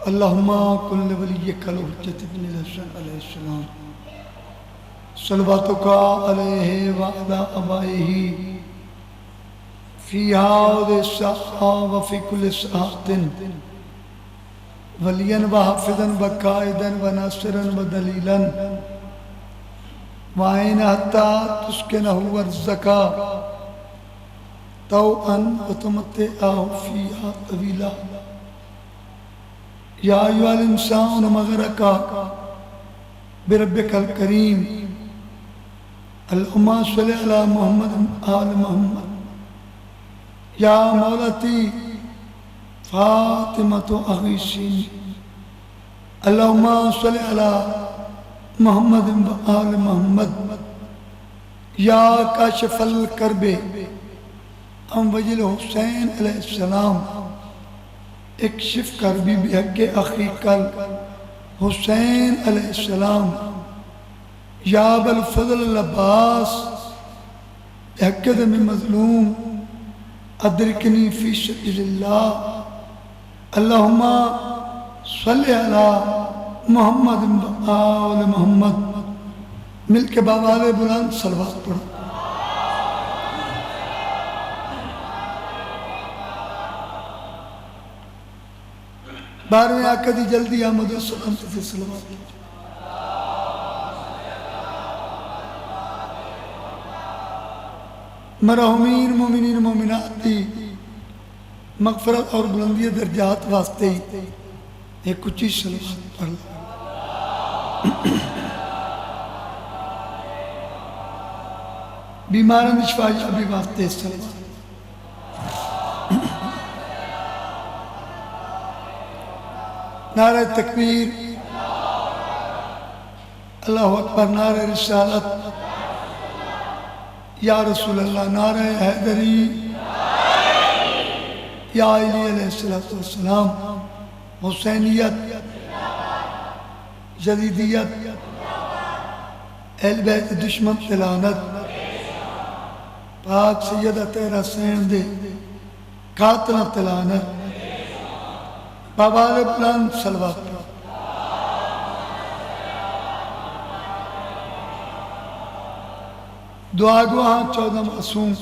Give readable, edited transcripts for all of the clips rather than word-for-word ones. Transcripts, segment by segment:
اللہم کل ولیک الحجۃ ابن الحسن علیہ السلام صلواتک علیہ وعلی آبائہ فی ہذہ الساعہ وفی کل ساعۃ ولیاً وحافظاً وقائداً وناصراً ودلیلاً وعین حتی تسکنہ ورزقا طوعاً وتمتعہ فیہا طویلا یا ایھا الانسان ما غرک بربک الکریم اللہم صلی علی محمد آل محمد یا مولتی فاطمۃ اغیثینی اللہم صلی علی محمد آل محمد یا کاشف الکرب عن وجہ الحسین علیہ السلام اکشف کربی بحق اخیک الحسین علیہ السلام یا بالفضل العباس بحق دم مظلوم ادرکنی فی سبیل اللہ اللہم صلی علی محمد آل محمد مل کے باوال بلند صلوات پڑھو بارہویں آقا دی جلدی آمد و سلامت سے صلوات مرحومین مومنین مومنات دی مغفرت اور بلندی درجات واسطے ایک کچھ صلوات پڑھ لیں بیماران شفا یابی واسطے صلوات نعرہ تکبیر اللہ اکبر نعرہ رسالت یا رسول اللہ نعرہ حیدری یا علی علیہ السلام حسینیت جدیدیت اہل بیت دشمن تلانت پاک سیدہ تیرہ سین دے قاتلہ تلانت بابال بلند صلوات دعا گواہاں 14 معصوم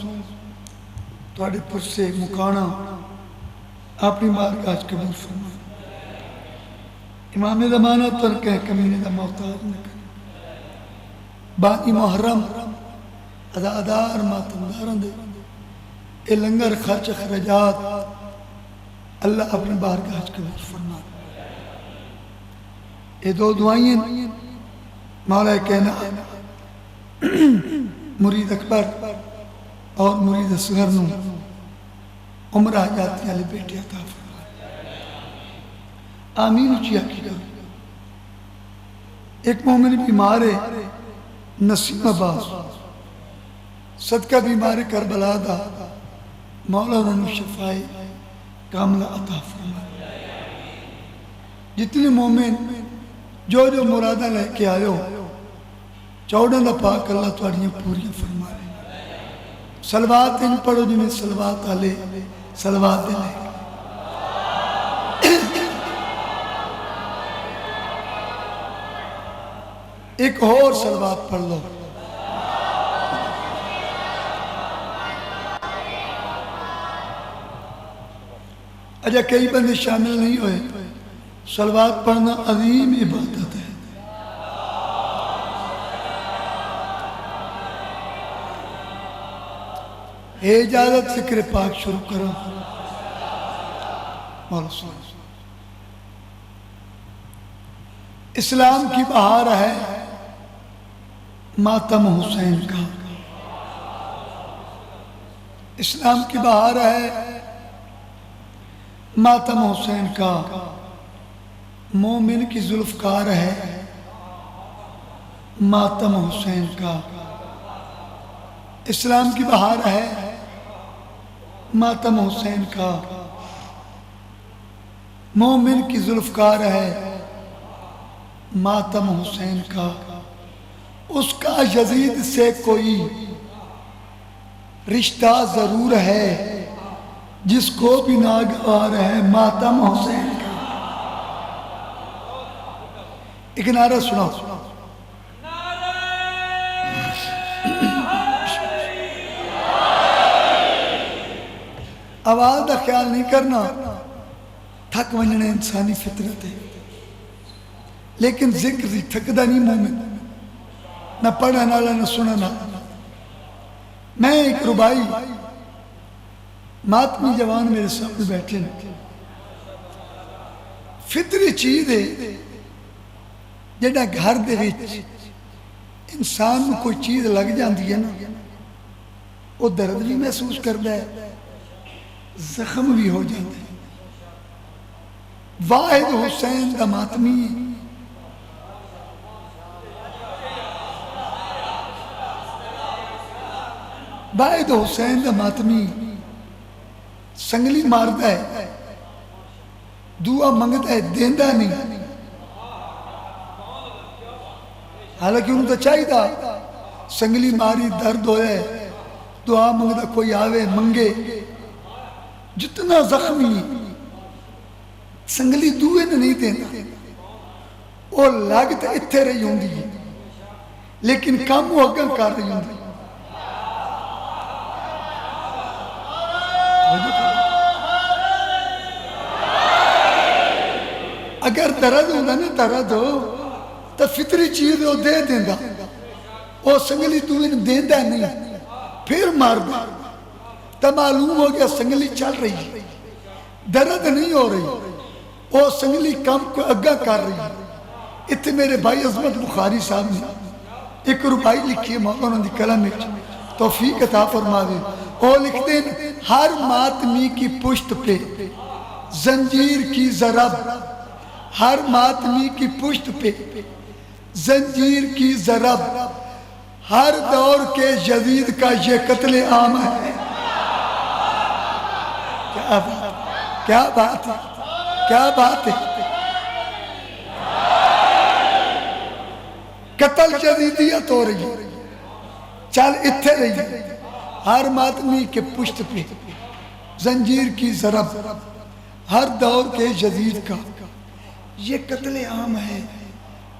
تواڈے پرسے مکانا اپنی بارگاہ قبول فرما امام زمانہ ترکہ کمینے دا محتاج نہ کرے بانی محرم ادادار ماتمداران دے اے لنگر خرچ خرجات اللہ اپنی بارگاہ قبول فرما یہ دو دعائیں مولا کہنا مرید اکبر اور مرید اصغر نو عمرہ جاتی علی بیٹی عطا فرما آمین اچھی کی کرو ایک مومن بیمار ہے نسیم عباس صدقہ بیمار کربلا دا مولا انہوں شفائی کاملہ عطا فرما جتنے مومن جو مرادہ لے کے آئے ہو 14 پاک اللہ تواڑیاں پوری فرما رہے صلوات ان پڑھو جنہیں صلوات آلے صلوات دلے ایک اور صلوات پڑھ لو اجا کئی بندے شامل نہیں ہوئے صلوات پڑھنا عظیم عبادت ہے اے اجازت ذکر پاک شروع کرو مولا صلی اللہ علیہ وسلم اسلام کی بہار ہے ماتم حسین کا اسلام کی بہار ہے ماتم حسین کا مومن کی ذوالفقار ہے ماتم حسین کا اسلام کی بہار ہے ماتم حسین کا مومن کی ذوالفقار ہے ماتم حسین کا اس کا یزید سے کوئی رشتہ ضرور ہے جس کو بھی ناگوار ہے ماتم حسین کا ایک نعرہ سناؤ. آواز کا خیال نہیں کرنا، تھک ونجنا انسانی فطرت ہے، لیکن ذکر دی تھکدا نہیں مومن، نہ پڑھن والا نہ سنن والا. میں ایک ربائی ماتمی جوان میرے سامنے بیٹھے ہیں، فطری چیز ہے جہاں گھر دے وچ انسان کو کوئی چیز لگ جاندی ہے نا، وہ درد بھی محسوس کرتا ہے، زخم بھی ہو جاتا ہے. واحد حسین دا ماتمی واحد حسین دا ماتمی سنگلی مارتا ہے، دعا منگتا ہے، دیندا نہیں. حالانکہ انہوں تو چاہیے سنگلی ماری درد ہوئے دعا منگتا کوئی آوے منگے. جتنا زخمی سنگلی دوئے نے نہیں دینا، وہ لاگت اتھے رہی ہوں دی لیکن کام وہ اگن کر رہی ہوں دی. اگر درد ہوگا نا، درد ہو تو فطری چیز وہ دے دیندہ، وہ سنگلی دوئے نے دیندہ نہیں، پھر مار دے تو معلوم ہو گیا سنگلی چل رہی ہے، درد نہیں ہو رہی، وہ سنگلی کام کو اگا کر رہی ہے. اتنے میرے بھائی عظمت بخاری صاحب نے ایک ربائی لکھی ہے، مولانا دی کلام میں توفیق عطا فرما دے. وہ لکھتے ہیں ہر ماتمی کی پشت پہ زنجیر کی ضرب، ہر ماتمی کی پشت پہ زنجیر کی ضرب، ہر دور کے یزید کا یہ قتل عام ہے. کیا بات ہے، کیا بات ہے. قتل جدیدیت ہو رہی ہے، چل اتھے رہی ہے. ہر ماتمی کے پشت پہ زنجیر کی ضرب، ہر دور کے یزید کا یہ قتل عام ہے.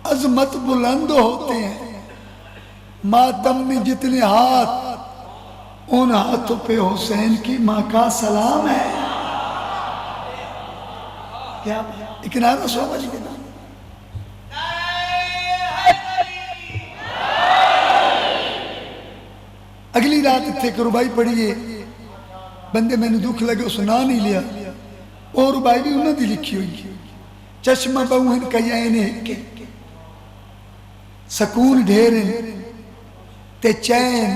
عظمت بلند ہوتے ہیں، ماتم میں جتنے ہاتھ ان ہاتھوں پہ حسین کی ماں کا سلام ہے. کیا ایک نعرہ سمجھ گئے نا. اگلی رات اتھے کہ ربائی پڑھئے، بندے میں نے دکھ لگے اس نا نہیں لیا. اور ربائی بھی انہوں نے لکھی ہوئی ہے، چشمہ بہن کیائن کے سکون ڈھیرن تے چین،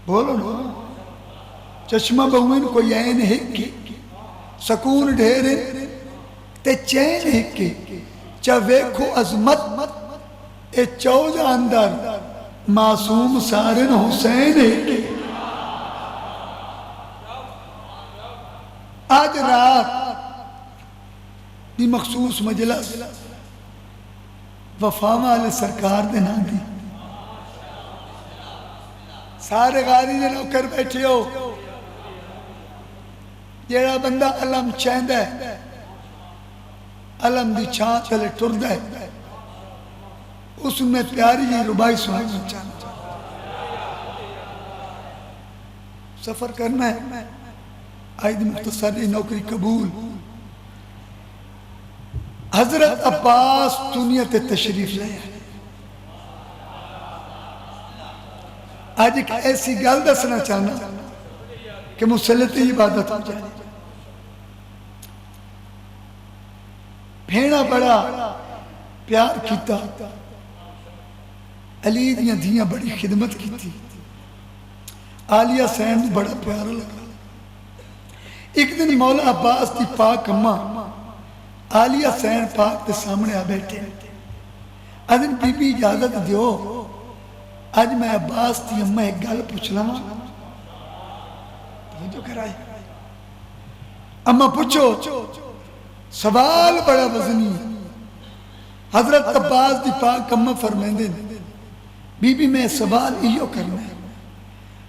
بولو نا، چشمہ بہن کیائن کے سکون ڈھیرن تے چین کے چا ویکھو عظمت اے چودہ اندر معصوم سارن حسین ہے. آج رات دی مخصوص مجلس وفاما علیہ سرکار دے نام دی، سارے غاری دے نوکر بیٹھے ہو، جیڑا بندہ علم چیندہ ہے علم دی چھان چلے ٹرد ہے، اس میں پیاری جی ربائی سنانا چاہتا. سفر کرنا ہے، آئید مختصر نوکری قبول. حضرت عباس دنیا تے تشریف لے آج ایک ایسی گل دسنا چاہنا کہ مسلطی عبادت ہو جائے. بھیڑا بڑا پیار کیتا، علی دیاں دھیاں بڑی خدمت کی تھی، آلیہ سین بڑا پیار لگا. ایک دن مولا عباس دی پاک اماں آلیہ سین پاک دے سامنے آ بیٹھے، ادن بی بی اجازت دیو آج میں عباس دی اماں ایک گل پوچھ لما. جو کرائے اماں پوچھو، سوال بڑا وزنی. حضرت عباس دی پاک اماں فرمیندے بی بی میں سوال ایو کرنا ہے،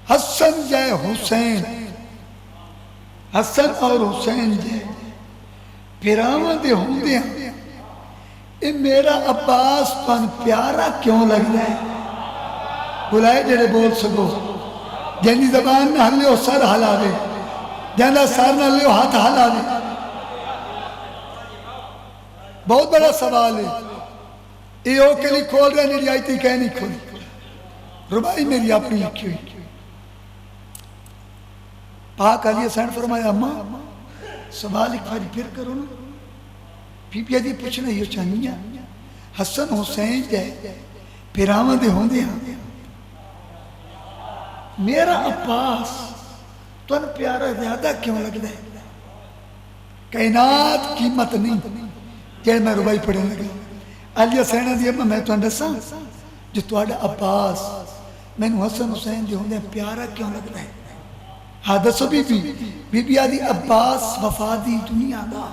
حسن جائے حسین، حسن اور حسین جائے پیراواں دے ہوں دے ہیں، اے میرا عباس تن پیارا کیوں لگ رہا ہے؟ بلائے جڑے بول سکو جنی زبان نہ ہلے ہو سر ہلا دے، جانا سر نہ لے ہو ہاتھ ہلا دے۔ بہت بڑا سوال ہے، اے او کے لیے کھول رہے میری آیتی کہہ نہیں کھولی، ربائی میری اپنی لکھی ہوئی۔ پاک علی حسین فرمایا اماں سوال ایک بار پھر کرو نا، بی بی دی پوچھنا یہ چاہنیا حسن حسین جائے پیراواں دے ہوں دے ہاں میرا عباس تن پیارا زیادہ کیوں لگ دے؟ کائنات قیمت نہیں جائے میں ربائی پڑھیں لگا علی حسین دی اماں میں تو اندسا جو تواڈا عباس میں نو حسن حسین دے ہوں دے پیارا کیوں لگ دے؟ حادثو بی بی آدھی عباس وفادی دنیا دا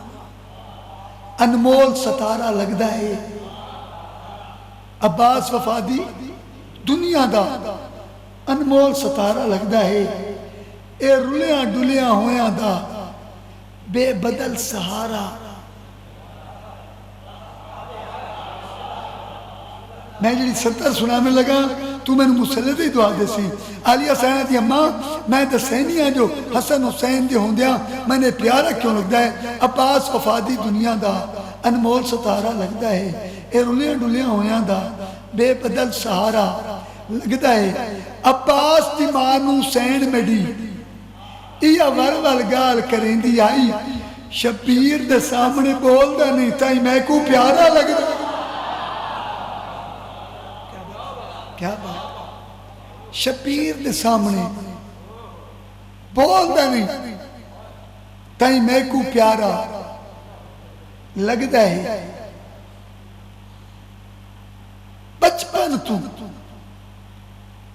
انمول ستارہ لگدا ہے، عباس وفادی دنیا دا انمول ستارہ لگدا ہے، اے رلیاں ڈلیاں ہویاں دا بے بدل سہارا۔ میں جڑی ستر سنانے لگا تو میں نے مسلط ہی دعا دے سی علی حسین دی اماں میں دسینیاں جو حسن حسین دے ہوندیاں میں نے پیارا کیوں لگتا ہے؟ عباس وفادی دنیا دا انمول ستارہ لگتا ہے، اے رلیاں ڈلیاں ہویاں دا بے بدل سہارا لگتا ہے۔ عباس دی مانو سین میڈی یہ ور گال کریں دی آئی شبیر دے سامنے بول دا نہیں تائی میں کو پیارا لگتا ہے۔ کیا بات؟ شبیر دے سامنے بول دا نہیں تائی میں کو پیارا لگتا ہے۔ بچپن تو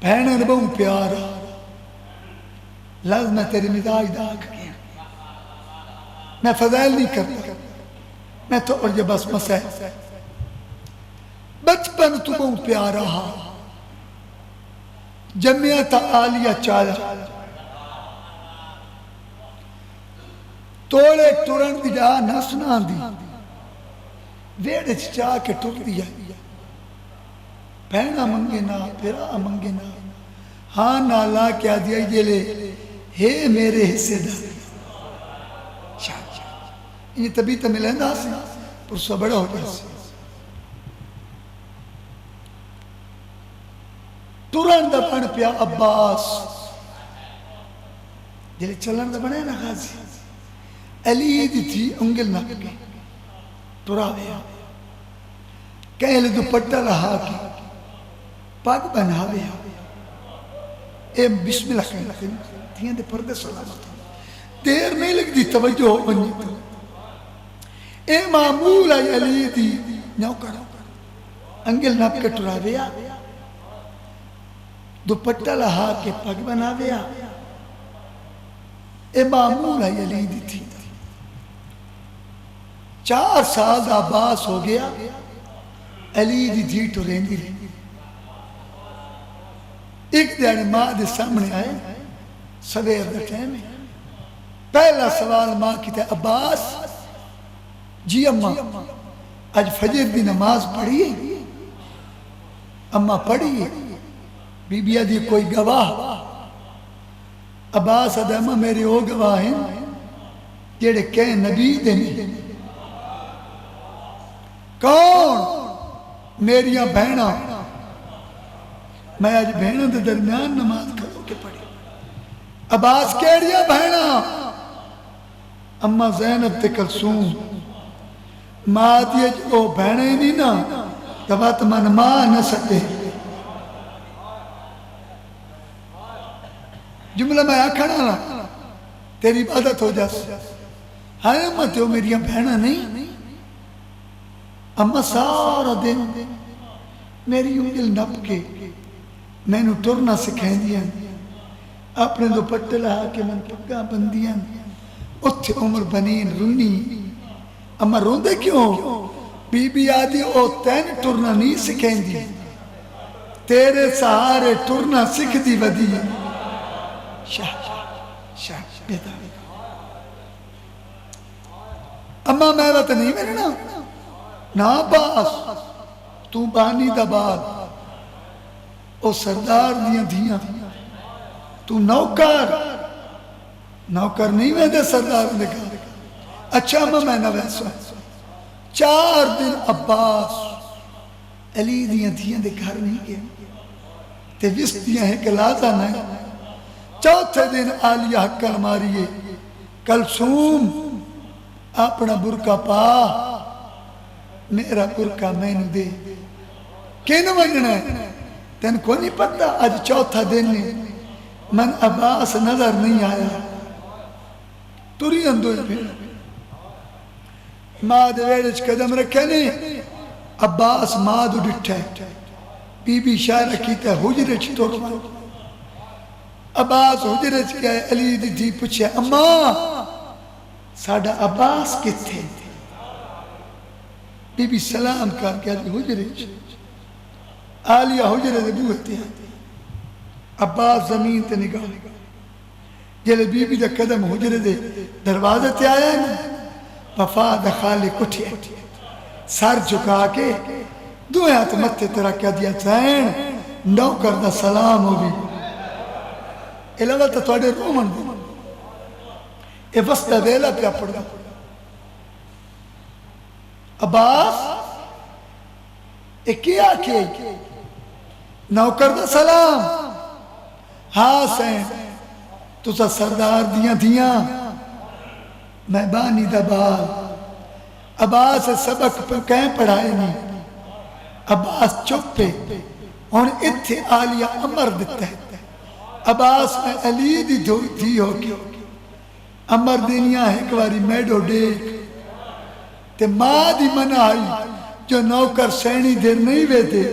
بہنر بہو پیارا لازم میں تیری مزاج داکھ گیا، میں فضائل نہیں کرتا میں تو اور یہ بس مسئلہ بچپن تو بہو پیارا جمعیت آلیہ چالا توڑے ٹورن دی جا نسنان دی ویڑے چاہ کے ٹور دیا پہنا منگے نا پھرا منگے نا ہاں نالا کیا دیا یہ لے ہے میرے حصے دا یہ تبھی تو ملیں دا سی پرسا بڑا ہو جائے سی تورن دا پڑھ پیا عباس جلے چلن دا بڑھے نا غازی علی دی تھی انگل نہ کے تورا ویا کہلے دو پٹا رہا کی پاک بنا ویا اے بسم اللہ کہنے تھیاں دے پردے سلامت دیر نہیں لگ دی توجہ ہو بنی تو اے معمول آئی علی دی نو کرو انگل نہ کے تورا ویا دوپٹہ لہا کے پگ بنا دیا اے معمول ہے علی دی تھی 4 سال دا عباس ہو گیا علی دی تھی تو رہندی رہی ایک دیانے ماں دے سامنے آئے سویر دا ٹائم ہے پہلا سوال ماں کی تھا عباس جی اماں آج فجر دی نماز پڑھی ہے اماں پڑھی ہے بی بی آدھی کوئی گواہ عباس ادامہ میرے او گواہ ہیں جیڑے کہیں نبی دینے کون میریاں بہنہ میں آج بہنوں دے درمیان نماز کرو کے پڑھی عباس کیڑیاں بہنہ اماں زینب تے کلثوم ماں دیئے جو بہنہ ہی نہیں نا تبات من ماں نہ سکتے جملہ میں آکھنا نا تیری عبادت ہو جاس ہاں اماں تیو میری بہنہ نہیں اماں سارا دن میری انگل نپ کے میں نو ٹرنا سکھائیں دیا اپنے دو پٹے لہا کے من پگا بندیاں اتھے عمر بنین رونی اماں روندے کیوں بی بی آدھی او تین ٹرنا نہیں سکھائیں دی تیرے سہارے ٹرنا سکھ دی ودی شاہ بیتا اماں میں وقت نہیں میرے نا نا عباس تو بانی دا بال او سردار دیاں دھیاں تو نوکر نہیں ویدے سردار دے گھر اچھا میں نہ ویسا 4 دن عباس علی دیاں دھیاں دے گھر نہیں گئے تے وس دیاں ہے کہ لازہ نہیں 4تھے دن آلیہ حقل ماریے کلثوم اپنا برکا پا میرا برکا میں نے دے کین ونجنا ہے تین کو نہیں پتا آج 4تھا دن من عباس نظر نہیں آیا توری اندوئے پھر ماد ویڑج قدم رکھے نہیں عباس ماد اڈٹھے بی بی شاہ رکھیتا ہے حجرے چھتور عباس حجرے چھکے علی دی تھی پوچھے اماں ساڑھا عباس کتھے بی بی سلام کر کے علی حجرے چھکے آلیہ حجرے دے بوہتے ہیں عباس زمین تے نگاہ جلے بی بی دا قدم حجرے دے دروازے تے آیا ہے نا وفاد خالی کٹھے سر جھکا کے دو ہاتھ متے تیرا کیا دیا چین نوکر دا سلام ہو بھی علاوہ تا توڑے رومن دی اے وسطہ ویلہ پیا پڑ گا عباس اے کیا کہ نوکر دا سلام ہاں سین تو سا سردار دیاں میں بانی دا بال عباس سبق پر کہیں پڑھائے نہیں عباس چپ پہ اور اتھے آلیہ امر دیتا ہے عباس میں علی دی دھی ہو کے امر دنیا ہے کواری میڈو ڈیک تے ماں دی منائی جو نوکر سینی دیر نہیں ویدے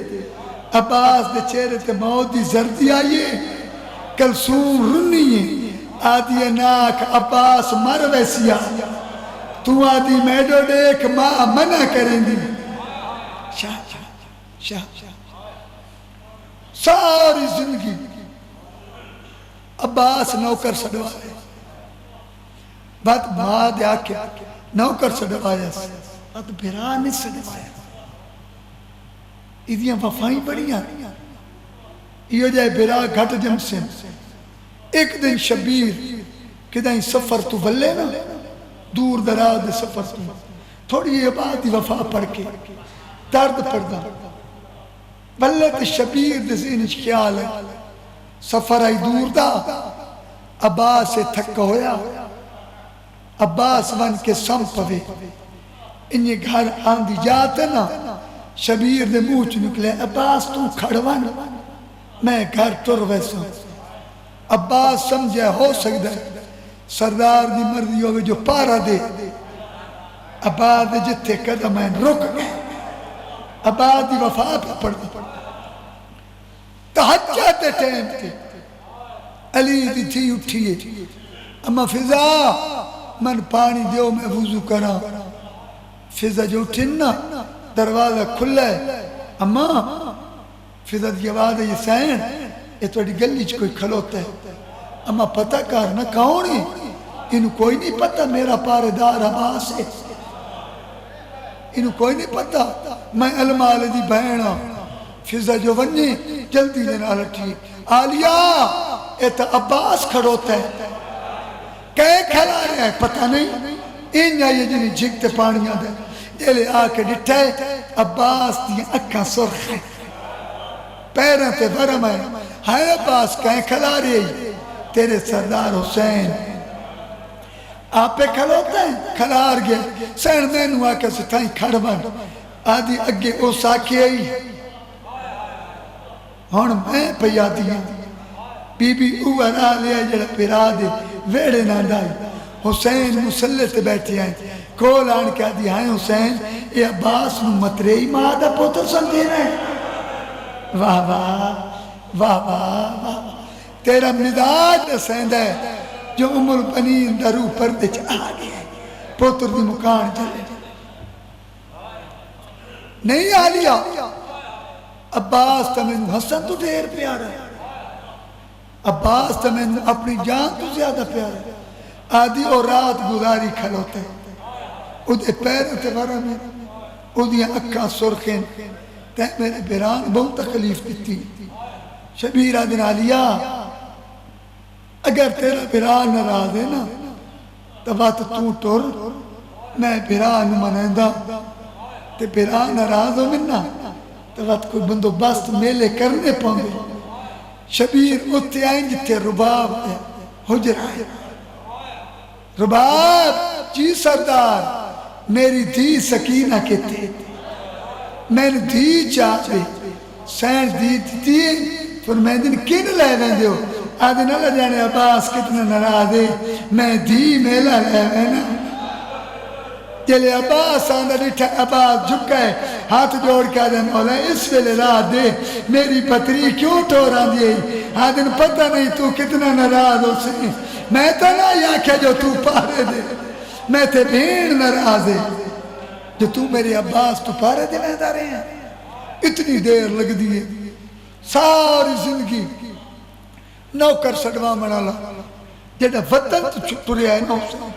عباس دے چہرے تے موت دی زردی آئیے کلثوم رنی ہے آدھی ناک عباس مر ویسیا تو آدھی میڈو ڈیک ماں منع کریں دی شاہ ساری زندگی عباس نوکر سڑوائے بات ماں دے آکے نوکر سڑوائے بات بھیرانی سڑوائے ایدیاں وفائیں بڑیاں یہ جائے بھیرا گھٹ جم سے ایک دن شبیر کدائیں سفر تو بلے نا دور دراد سفر تو تھوڑی یہ بات وفا پڑھ کے درد پڑھدا بلے تے شبیر دے ذہنچ خیال ہے سفر آئی دور دا عباس سے تھکا ہویا عباس ون کے سم پوے انہیں گھر آندھی جاتے نا شبیر دے موچ نکلے عباس تو کھڑوان میں گھر ٹر ویسا عباس سمجھے ہو سکتا ہے سردار دی مردی ہوئے جو پارا دے عباس دے جتے قدم ہیں رک گئے عباس دی وفا پہ پڑھ تحجہ دے ٹیم تھے علی دی تھی اٹھئے اما فضا من پانی دیو میں وضو کرا فضا جو اٹھنا دروازہ کھلا ہے اما فضا دی آواز ہے یہ سین یہ توڑی گلی چ کوئی کھلوتا ہے اما پتہ کار نہ کون ہے انہوں کوئی نہیں پتہ میرا پاردار عباس ہے انہوں کوئی نہیں پتہ میں علمال دی بہنہ فضا جو ونی جلدی لینا لٹھی آلیہ ایتا عباس کھڑوتا ہے کہیں کھلا رہے ہیں پتہ نہیں انہا یہ جنہی جھگتے پانیاں دے جلے آکے ڈٹھے عباس دی اکھاں سرخ ہے پیریں تے برم ہے ہائے عباس کہیں کھلا رہی تیرے سردار حسین آپ پہ کھلوتا ہے کھلار گئے سین میں نو آکے ستائیں کھڑبن آدھی اگے او ساکی آئی ہون میں پیا دیا بی بی اوہ راہ لیا جڑا پیرا دے ویڑے نہ ڈائی حسین مسلط بیٹھے آئیں کول آن کے آدھی آئیں حسین اے عباس نو مترئی مادہ پوتر سمجھے رہے واہ واہ واہ واہ واہ تیرا مداد سیند ہے جو ام البنین درو پردے چاہ گئے پوتر دی مکان چلے نہیں آلیا عباس تمہیں حسن تو دیر پیارا ہے عباس تمہیں اپنی جان تو زیادہ پیارا ہے آدھی اور رات گزاری کھلوتے ادھے پیروں تے ورہ میں او دیاں اکھاں سرخیں تے میرے بیران بہت تکلیف دیتی شبیر آدن آلیا اگر تیرا بیران ناراض ہے نا تو بات تو ٹر میں بیران منیندہ تے بیران ناراض ہو مننا تو بات کوئی بندوبست میلے کرنے پاؤں شبیر اتے آئیں جتے رباب حجر آئے رباب جی سردار میری دھی سکینہ کے تھے میں نے دھی چاہتے سینس دی تھی فرمیدن کن لے ویندے ہو آدھے اللہ جانے عباس کتنا ناراض ہے میں دھی میلا لے وینا جلے عباس آندھا ڈٹھا عباس جھکا ہے ہاتھ جوڑ کے آدھے مولا اس ویلے رات دے میری پتری کیوں ٹور آندھی ہے آدھے پتہ نہیں تو کتنا ناراض ہو سے میں تو نہ یا کہ جو تو پارے دے میں تے بھیڑ ناراض ہے جو تو میرے عباس تو پارے دے میں دارے ہیں اتنی دیر لگ دیئے ساری زندگی نوکر سڑوا منالا جیڑا وطن تو چھپ رہا ہے نوکر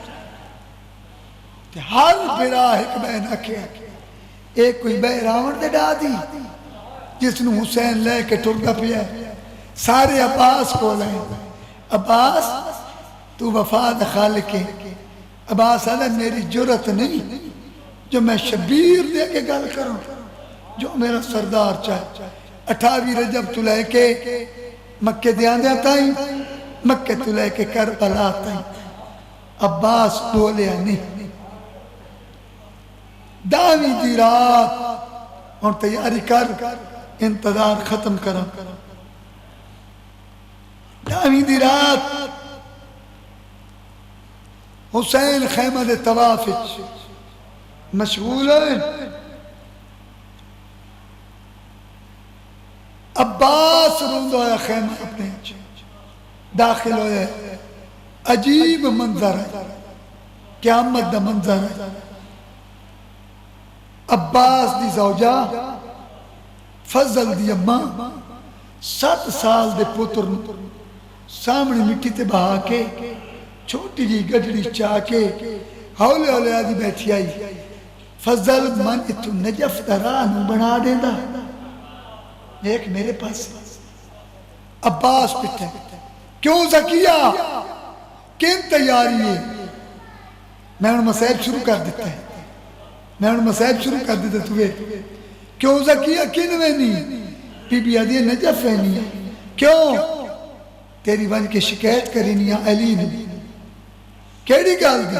ہر برا ایک بہن اکھے ایک کوئی بہ راون دے ڈا دی جس نے حسین لے کے ٹرگا پیا سارے عباس کو لیں عباس تو وفاد خالق ہے عباس آدھا میری جرت نہیں جو میں شبیر دے کے گل کروں جو میرا سردار چاہے 28 رجب تو لے کے مکہ دیاں دیا تائیں مکہ تو لے کے کربلا تائیں عباس بولیا نہیں داوی دی رات اور تیاری کر انتظار ختم کرا داوی دی رات حسین خیمہ دے توافج مشغول ہے عباس روندہ ہویا خیمہ اپنے داخل ہویا عجیب منظر ہے قیامت دا منظر ہے عباس دی زوجہ فضل دی اماں 7 سال دے پتر سامنے مٹی تے بہا کے چھوٹی جی گڈڑی چاہ کے ہولے ہولے آدھی بیٹھی آئی فضل من اتو نجف درانو بنا دیں دا ایک میرے پاس عباس پتا کیوں زکیہ کن تیاری ہے میں انہوں مسائب شروع کر دیتا ہے میں انہوں مسائب شروع کر دیتا توے کیوں زکیہ کن وینی بی بی آدھی نجف وینی کیوں تیری وجہ کے شکایت کرینی علی نے کیڑی گال دی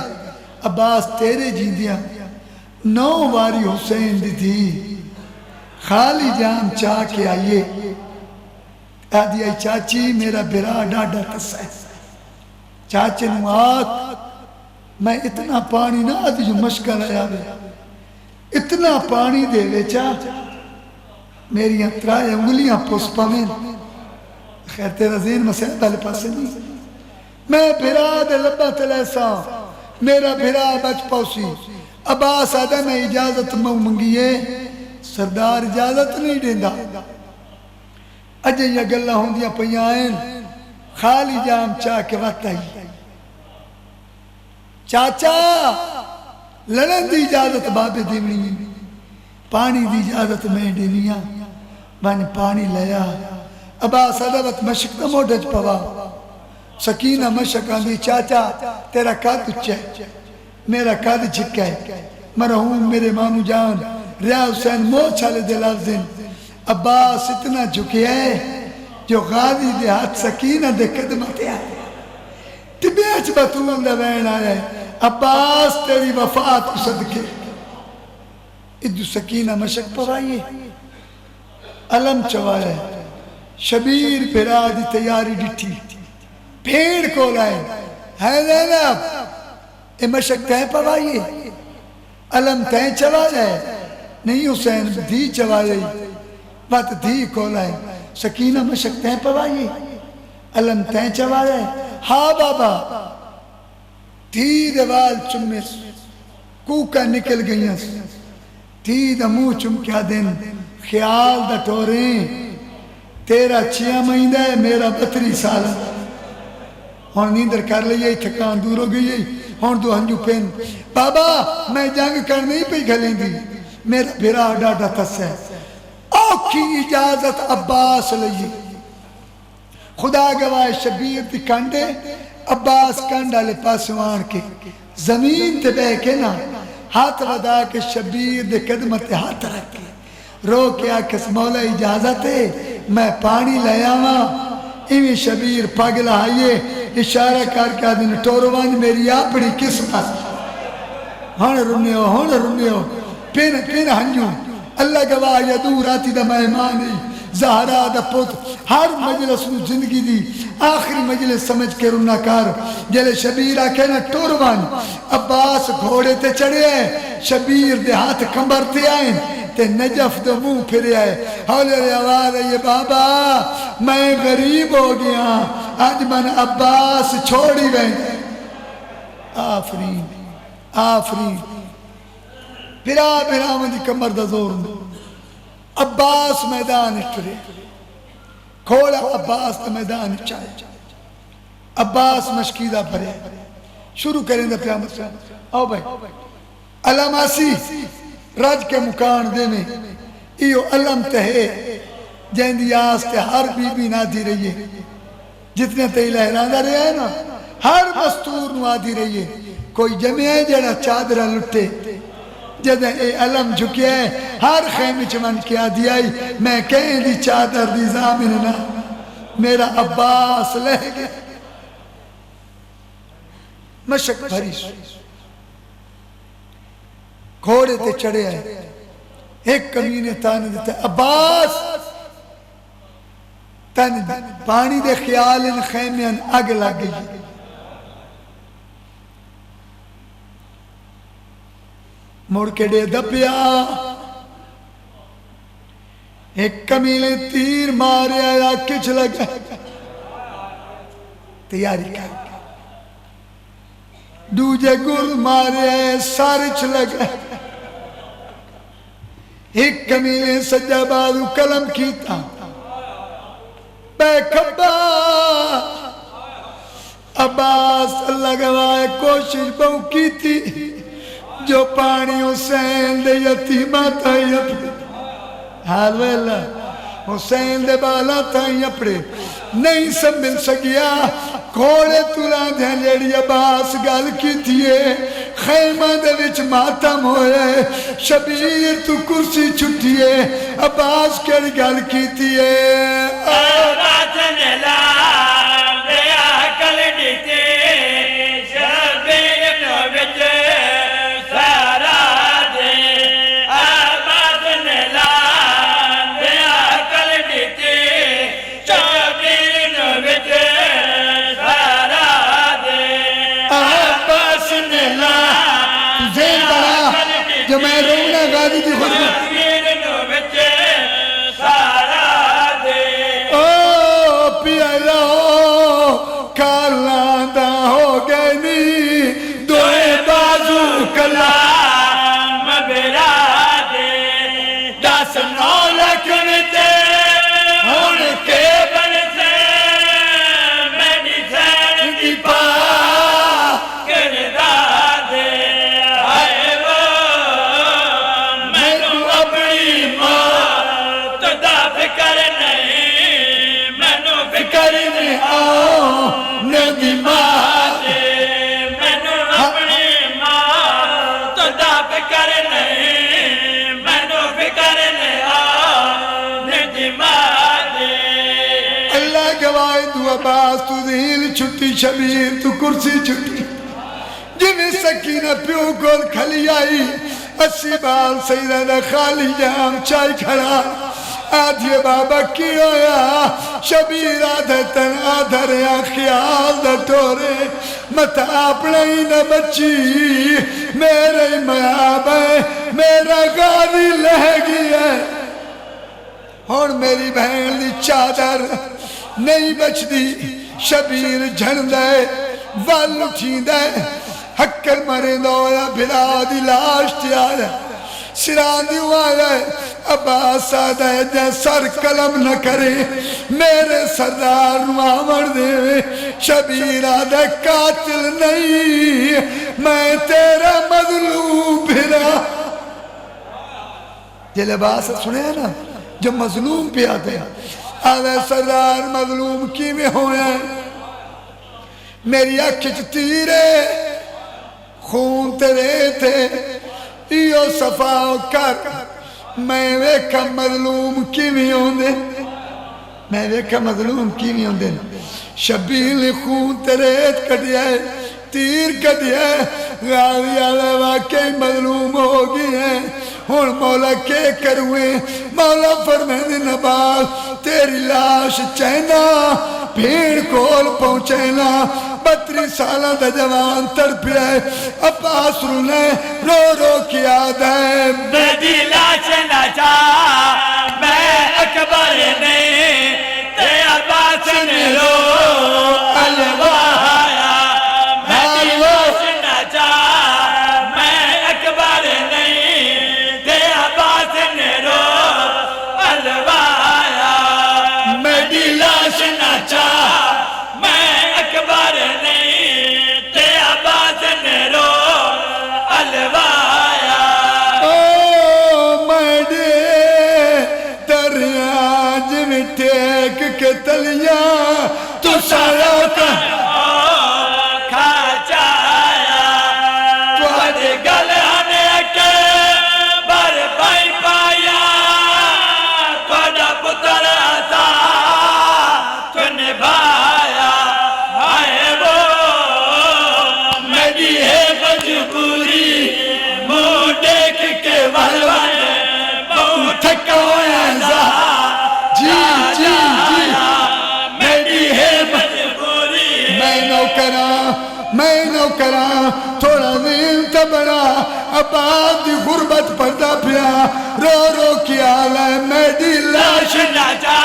عباس تیرے جیندیاں 9 واری حسین دی تھی خالی جان چاہ کے آئیے آدھی آئی چاچی میرا برا ڈاڈا کسا ہے چاچے نو آگ میں اتنا پانی نہ آدھی جو مشکل آیا بے اتنا پانی دے لے چاہ میری اترائے انگلیاں پوسپا میں خیر تیرا ذہن مسئلہ پہلے پاسے نہیں میں بھرا دے لبا تلیسا میرا بھرا بچ پوسی عباس آدھا میں اجازت منگیے سردار اجازت نہیں دیندہ اجے یا گلہ ہوں دیا پیائن خالی جام چاہ کے وقت آئی چاچا لڑن دی اجازت بابے دیونی پانی دی اجازت میں دینیا میں پانی لیا عباس آدھا وقت مشک نہ موڑج پوا سکینہ مشک آندھی چاچا تیرا قد اچھا ہے میرا قد چھکا ہے مرحوم میرے مامو جان ریاض حسین موچھالے دے لفظیں عباس اتنا جھکے ہے جو غازی دے ہاتھ سکینہ دے قدمتے آئے تبیچ بطول دے وین آئے عباس تیری وفات کو صدقے ادھو سکینہ مشک پر آئیے علم چوائے شبیر پھرا دی تیاری ڈٹھی بھیڑ کو لائے ہے زینب اے مشک تین پر آئیے علم تین چوائے نہیں حسین دھی چوائے بات دھی کو لائے سکینہ مشک تین پر آئیے علم تین چوائے ہاں بابا دھی دوال چمس کوکا نکل گئیاں دھی دمو چمکیا دن خیال دا ٹوریں تیرا 6 مہینہ ہے میرا 32 سال ہون نیندر کر لئے تھکان دور ہو گئی ہون دو ہنجو پین بابا میں جنگ کر نہیں پہ گھلیں دی میرا بھرا ڈاڈا تسے اوکھی اجازت عباس لئی خدا گواہ شبیر دی کانڈے عباس کانڈا لے پاسوان کے زمین تے بے کے نا ہاتھ ودا کے شبیر دے قدمت ہاتھ رکھے رو کے آکس مولا اجازت ہے میں پانی لے آواں ایویں شبیر پاگلا آئیے اشارہ کر کے آدھن ٹوروان میری اپنی قسمت ہن رنے ہو پین ہنجو اللہ گواہ یا دور آتی دا مہمانی زہرا دا پت ہر مجلس نو زندگی دی آخری مجلس سمجھ کے رنا کار جلے شبیر آکے نا ٹوروان عباس گھوڑے تے چڑھے ہیں شبیر دے ہاتھ کمبر تے آئیں تے نجف دے منہ پھرے آئے حولے رے آواز ہے بابا میں غریب ہو گیا آج من عباس چھوڑی گئے آفرین پھرا مجھے کمر دا زور دو عباس میدان اترے کھوڑا عباس دا میدان چاہے عباس مشکیدہ بھرے شروع کریں دا پیامت سے آؤ بھائی علاماسی رج کے مکان دے میں ایو علم تہے جہندی آستے ہر بی بی نہ دی رہی ہے جتنے تے لہراندہ رہے ہیں نا ہر مستور نو دی رہی ہے کوئی جمعہ جڑا چادرہ لٹے جدہ اے علم جھکے ہیں ہر خیمے چمن کیا دیائی میں کہیں دی چادر دی زامن نا میرا عباس لے گئے مشک بھری گھوڑے تے چڑھے ہیں ایک کمینے تانے دیتے عباس تانے پانی دے خیال ان خیمے ان اگ لگ گئی مڑ کے دے دپیا ایک کمینے تیر مارے آیا کچھ لگا تیاری کر دوجے گل مارے آئے سارچ لگا ایک کمینے سجا بازو کلم کیتا بے کھبا عباس اللہ گواہ کوشش بہو کی تھی جو پانی حسین دے یتیمہ تھائی اپنے حال ویلہ حسین دے بالا تھائی اپنے نہیں سب مل سکیا کھوڑے تُلا دیں لیڑی عباس گل کی تھیے خیمہ دے وچ ماتم ہوئے شبیر تو کرسی چھٹیے عباس کر گل کی تھیے عباس نلا دیا کل دیتے شبیر نو وچ جو میں رونا غازی دی خرمت او پیالا کالاندہ ہو گئے نی دوئے بازو کلام برا دے دس نو لکھن تے ہون کے بن سے میڈی سین دی پا کردہ دے کرنے آؤ نبی ماں دے مینو اپنی ماں تو دب کرنے مینو فکرنے آؤ نبی ماں دے اللہ گواہ تو عباس تو دھیل چھٹی شبیر تو کرسی چھٹی جنہیں سکینہ پیو گول کھلی آئی 80 بال سیدہ خالی جام چائی کھڑا آدھے بابا کی ہویا شبیر آدھے تن آدھر یا خیال دا ٹورے متا اپنے ہی نہ بچی میرے میاب ہے میرا غازی لہ گیا ہے اور میری بہن دی چادر نہیں بچ دی شبیر جھن دے وال اٹھی دے حکر مرے دویا بلا دی لاش تیار ہے سران دی ہوا ہے عباس آدھا ہے جائے سر کلم نہ کرے میرے سردار نوامر دے شبیر آدھا ہے قاتل نہیں میں تیرا مظلوم بھرا یہ لباس سنے ہیں نا جو مظلوم پہ آتے ہیں آوے سردار مظلوم کی میں ہویا ہے میری اکھچ تیرے خون تیرے تھے ایو صفاو کر میں ویکھا مظلوم کی میں ہوندے میں ویکھا مظلوم کی میں ہوندے شبیل خون تیرے کٹیا ہے تیر کٹیا ہے غازی علیہ واقعی مظلوم ہو گئی ہیں ہون مولا کے کروئے مولا فرمائے نباز تیری لاش چینا بھیڑ کول پہنچینا 32 سالہ دا جوان تڑپیا ہے عباس رونے رو رو کیا دے میری لاش نہ جا میں اکبر نہیں تے عباس نے رو الوایا میری لاش نہ جا میں اکبر نہیں تے عباس نے رو الوایا میری لاش نہ جا میں اکبر نہیں تے عباس نے رو الوایا ٹیک کے تلیاں تو سارا کا کھا جایا تو اج گلے کے بر پائی پایا تھوڑا پتر تھا تو نبھایا آئے وہ میری ہے مجبوری منہ دیکھ کے ولول بہت تھکا ہوا زا میں نو کراں تھوڑا دین تبرا عباد دی غربت پردہ پیا رو رو کیا لائے میری لاش نہ جا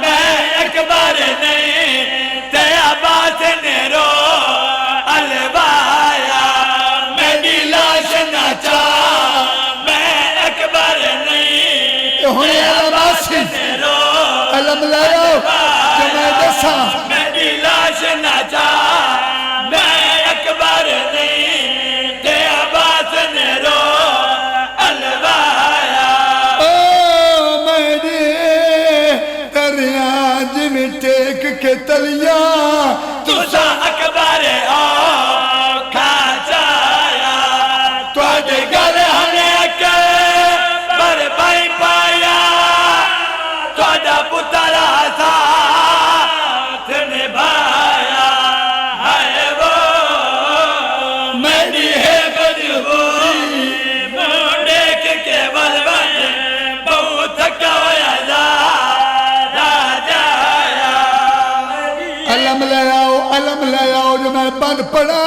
میں اکبر نہیں تے عباس نے رو الوایا میری لاش نہ جا میں اکبر نہیں ہونے عباس نے رو علم لائے جو میں دسا میری لاش نہ جا میں اکبر نہیں تے عباس نے رو الوایا میری دریا جن ٹیک کے تلیاں تُسا اکبر کھا جایا تو اج گل ہنے کے بر پائی پایا تھوڑا پتر تھا نبھایا ہے وہ میری ہے مجبوری منہ دیکھ کے ولول بہت تھکا ہوا جایا علم لے آؤ جو میں بند پڑا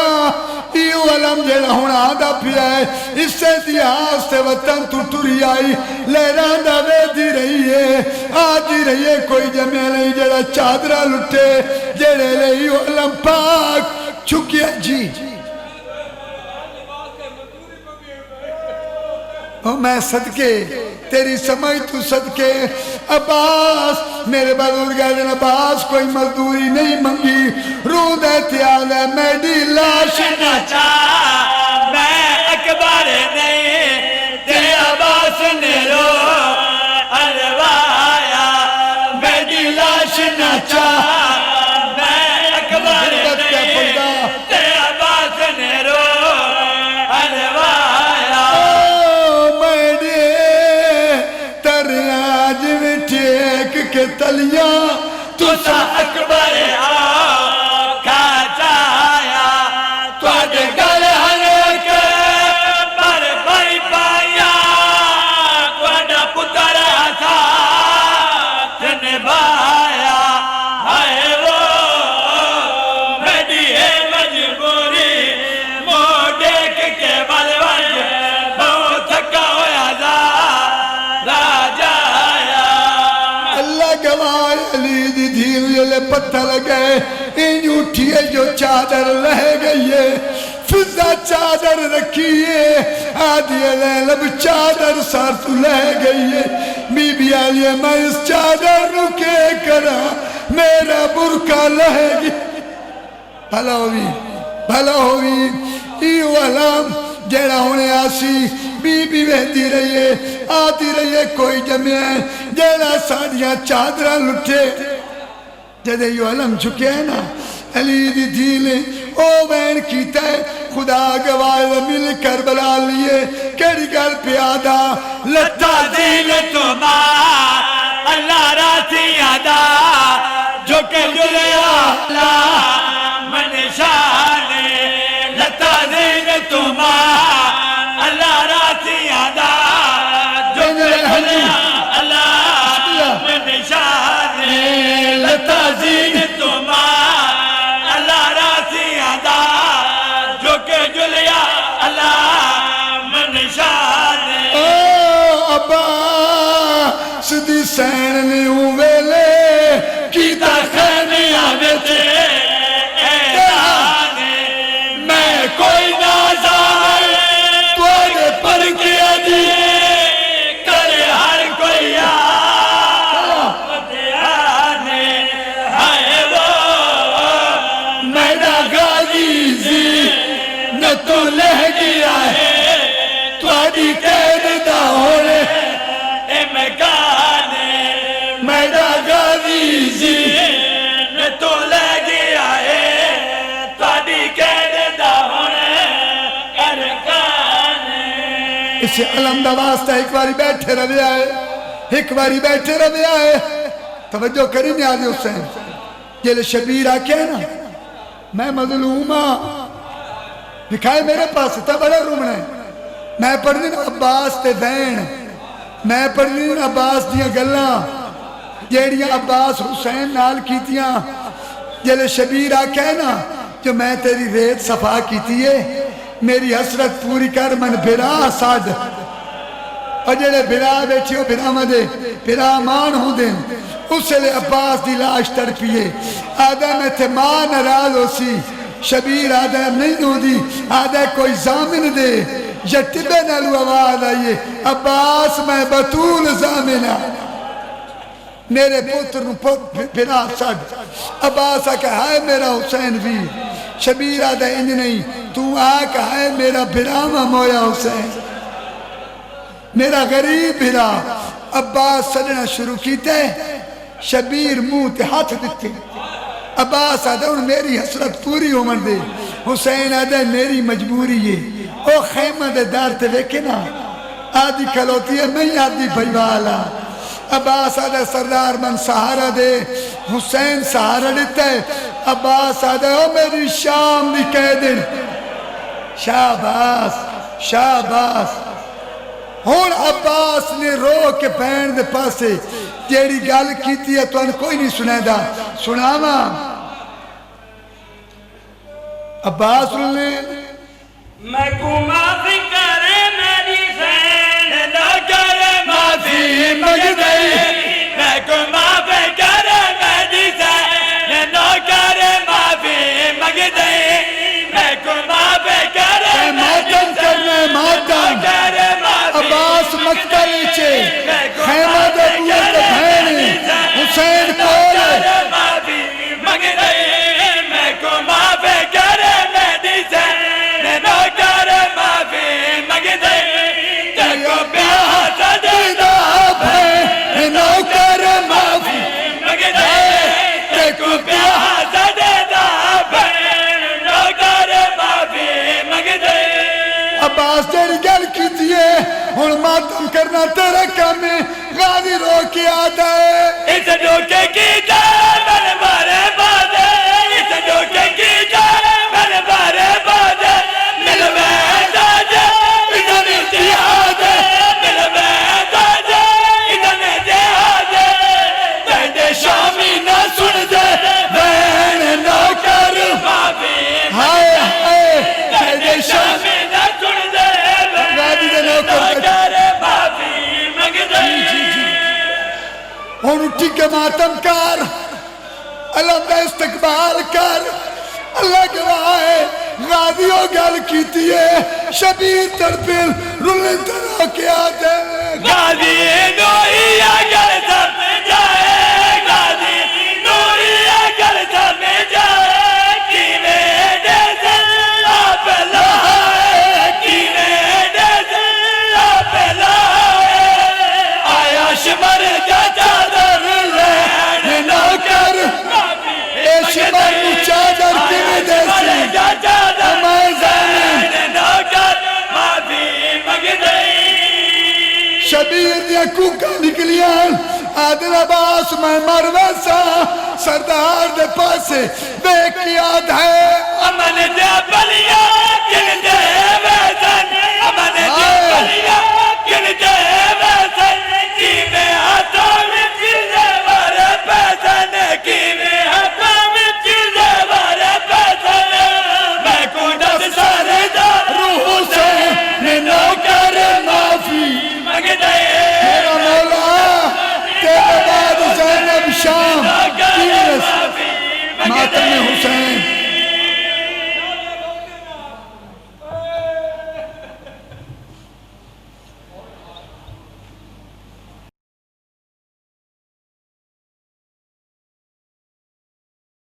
ایو علم جیڑا ہونا آدھا پیا ہے اس سے دیاز سے وطن تو ٹری آئی لیران دا وے دی رہی ہے آدھی رہی ہے کوئی جمعہ نہیں جیڑا چادرہ لٹے جیڑے لے ایو علم پاک چکیا جی میں صدقے تیری سمجھ تو صدقے عباس میرے بزرگ ہے عباس کوئی مزدوری نہیں منگی رود احتیال ہے میری لاش نہ جا میں اکبر نہیں تے عباس نے رو الوایا میری لاش نہ جا میں اکبر نہیں تے عباس نے رو الوایا تریاج میں ٹیک کے تلیاں تُسا اکبر کھا جایا تو اج گل ہنے کے بر پائی پایا تھوڑا پتر تھا نبھایا ہے وہ میری ہے مجبوری منہ دیکھ کے ولول بہت تھکا ہوا جایا اللہ گواہ علی دی دھیل جلے پتھر لگے این اٹھیے جو چادر رہ گئی ہے فضا چادر رکھی ہے آدھی لب چادر سار تو لہ گئی ہے بی بی آلیے میں اس چادر رکے کرا میرا برکہ لہ گئی بھلا ہوئی ایو علام جیڑا ہونے آسی بی بی ویدی رہیے آتی رہیے کوئی جمعہ ہے جیڑا ساڑیاں چادرہ لٹھے جدے یو علم چکے ہیں نا علی دی دھیلے او بین کیتا ہے خدا گواہ مل کر بلا لیے کیڑی گل پیادا لتا دین تمہار اللہ راتی یادا جو کہ جلیا اللہ من شانے لتا دین تمہار اللہ راتی یادا جو کہ جلیا اللہ من شانے لتا دین تمہار اللہ راتی یادا جو کہ جلیا اللہ من شانے سدی سین نے ویلے کیتا خیمے آوے تے میں کوئی نازار تو آگے پر کیا دی کرے ہر کوئی آنے آئے وہ میرا غازی زی نہ تو لہ گیا ہے تو آدھی قید دا ہونے میرا غازی زی نے تو لے گیا ہے تھوڑی قید دا ہونے ارکانے اسے علم دا واسطہ ایک باری بیٹھے روے آئے ایک باری بیٹھے روے آئے توجہ کری نہیں آدھے حسین یہ شبیر آکے ہے نا میں مظلومہ دکھائے میرے پاس تا بڑا رومنا ہے میں پڑھنے عباس تے دین میں پڑھنے عباس دیا گلاں جیڑیاں عباس حسین نال کیتیاں جلے شبیر آکے ہے نا جو میں تیری ریت صفا کیتی ہے میری حسرت پوری کر من بھرا ساد اور جلے بھرا بیٹھی ہو بھرا مدے بھرا مان ہوں دیں اسے لے عباس دی لاش تڑپیے آدھا میں تھے ماں نراز ہو سی شبیر آدھا نہیں ہو دی آدھا کوئی زامن دے یا ٹبے نالو آواز آئیے عباس میں بطول زامنہ میرے پتر نو بنا ساڑھ عباس آکا ہے میرا حسین بھی شبیر آدھا انج نہیں تو آکا ہے میرا بھراما مویا حسین میرا غریب بھرا عباس سجنا شروع کیتے شبیر منہ تے ہاتھ دیتے عباس آدھا ان میری حسرت پوری عمر دے حسین آدھا میری مجبوری ہے او خیمہ دے دار تے ویکے نا آدھی کھلوتی ہے میں آدھی بھائی والا عباس آدھا سردار من سہارا دے حسین سہارا دیتا ہے عباس آدھا او میری شام بھی کہہ دن شاباس شاباس ہون عباس نے رو کے پہن دے پاسے جیڑی گال کیتی ہے تو ان کوئی نہیں سنے دا سناما عباس نے میں کو معافی کرے میری سین نہ کرے معافی مگدئی میں کو معافی کرے میری سین نہ کرے معافی مگدئی میں کو معافی کرے ماتم کرنے ماتم عباس مکتہ لیچے خیمہ دے بوئے دے بھینے حسین کولے معافی مگدئی میں کو معافی کرے میری سین نہ کرے معافی مگدئی تکو پیاہ سجدہ بھائی نوکر معافی مگدئی تکو پیاہ سجدہ بھائی نوکر معافی مگدئی عباس تیری گل کی دیئے ہن ماتم کرنا تیرا کام ہے غازی رو کے آتا ہے اس ڈوکے کی جائے من بارے بازے اس ڈوکے کی جائے من بارے بازے مل میں جاجے ادھر اتحادے مل میں جاجے ادھر اتحادے تیندے شامی نہ سن دے بین نوکر معافی ہائے ہائے تیندے شامی نہ سن دے غازی دے نوکر معافی مگدئی ہن اٹھی کے ماتم کر اللہ کا استقبال کر اللہ گواہ ہے غازیوں گل کیتی ہے شبیر تڑپل رولن ترہ کے آتے غازی نوری اگر سب جائے غازی نوری اگر سب جائے کینے دے سے آپ لہائے کینے کوکا نکلیاں آدھر عباس میں مر ویسا سردار دے پاسے دیکھ یاد ہے امن دے بلیاں جن دے